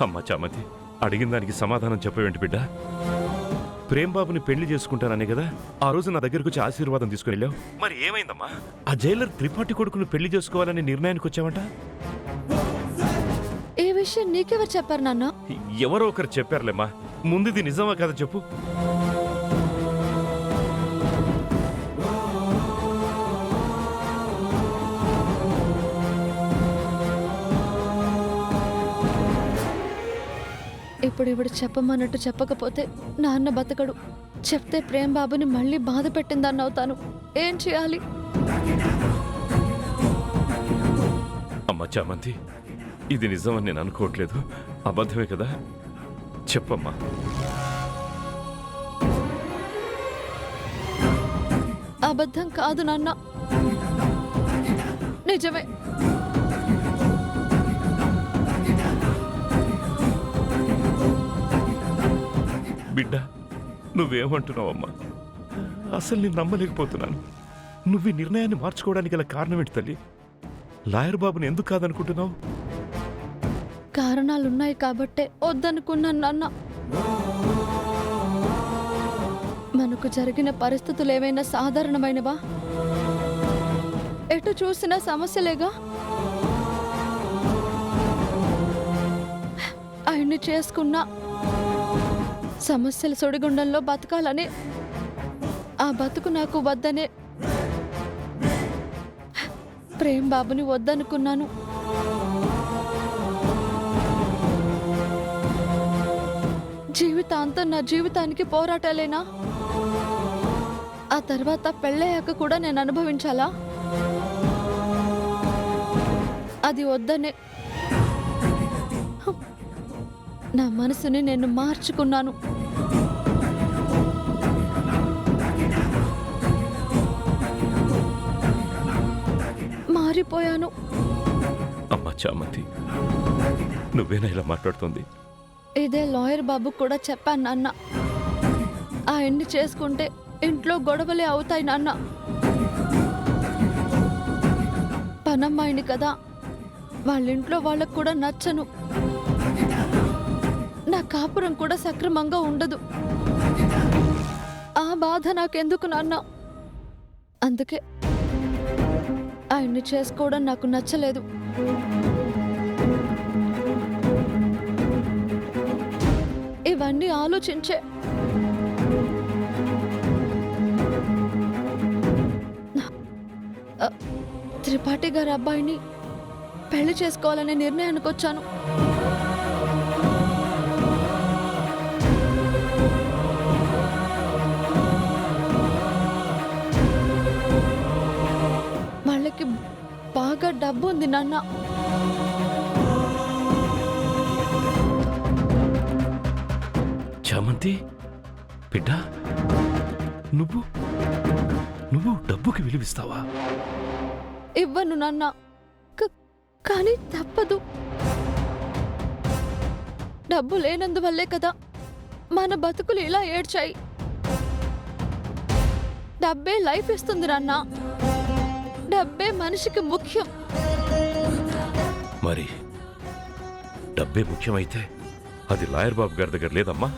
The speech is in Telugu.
అమ్మా చామంతి, అడిగిన దానికి సమాధానం చెప్పవేంటి బిడ్డ? ప్రేమ్బాబుని పెళ్లి చేసుకుంటాననే కదా ఆ రోజు నా దగ్గరకు వచ్చి ఆశీర్వాదం తీసుకుని వెళ్ళావు. మరి ఏమైందమ్మా? ఆ జైలర్ త్రిపాఠి కొడుకును పెళ్లి చేసుకోవాలనే నిర్ణయానికి వచ్చావంట. ఈ విషయం నీకెవరు చెప్పారు నాన్న? ఎవరో ఒకరు చెప్పారులేమ్మా. ముందుది నిజమా కదా చెప్పు. ఇప్పుడు ఇవిడు చెప్పమన్నట్టు చెప్పకపోతే నాన్న బతకడు. చెప్తే ప్రేమ్ బాబుని మళ్ళీ బాధ పెట్టిందని అవుతాను. ఏం చేయాలి? అమ్మా చామంతి, ఇది నిజమని నేను అనుకోవట్లేదు. అబద్ధమే కదా, చెప్పమ్మా. అబద్ధం కాదు నాన్న, నిజమే. బిడ్డ, నువ్వేమంటున్నావమ్మా? అసలు నేను నమ్మలేకపోతున్నాను. నువ్వు ఈ నిర్ణయాన్ని మార్చుకోవడానికి గల కారణం ఏంటి తల్లి? లాయర్ బాబుని ఎందుకు కాదనుకుంటున్నావు? కారణాలున్నాయి కాబట్టే వద్దనుకున్నాను నాన్న. మనకు జరిగిన పరిస్థితులు ఏమైనా సాధారణమైనవా? ఎటు చూసినా సమస్యలేగా. ఆయన్ని చేసుకున్నా సమస్యల సుడిగుండంలో బతకాలని, ఆ బతుకు నాకు వద్దనే ప్రేమ్ బాబుని వద్దనుకున్నాను. జీవితాంతం నా జీవితానికి పోరాటాలేనా? ఆ తర్వాత పెళ్ళయ్యాక కూడా నేను అనుభవించాలా? అది వద్దనే నా మనసుని నేను మార్చుకున్నాను. మారిపోయాను. అమ్మా చామంతి, నువ్వేనా ఇలా మాట్లాడుతుంది? ఇదే లాయర్ బాబు కూడా చెప్పాను నాన్న. ఆయన్ని చేసుకుంటే ఇంట్లో గొడవలే అవుతాయి నాన్న. పనమ్మాయిని కదా, వాళ్ళింట్లో వాళ్ళకు కూడా నచ్చను. నా కాపురం కూడా సక్రమంగా ఉండదు. ఆ బాధ నాకెందుకు నాన్న? అందుకే ఆయన్ని చేసుకోవడం నాకు నచ్చలేదు. ఇవన్నీ ఆలోచించే త్రిపాఠి గారి అబ్బాయిని పెళ్లి చేసుకోవాలనే నిర్ణయానికి వచ్చాను. వాళ్ళకి బాగా డబ్బు ఉంది నాన్న. చామంతి బిడ్డ, నువ్వు డబ్బుకి విలువిస్తావా? ఇవ్వను నాన్న, కానీ తప్పదు. డబ్బు లేనందువల్లే కదా మన బతుకులు ఇలా ఏడ్చాయి. డబ్బే లైఫ్ ఇస్తుంది నాన్న. డబ్బే మనిషికి ముఖ్యం. మరి డబ్బే ముఖ్యమైతే అది లాయర్ బాబు గారి దగ్గర లేదమ్మా.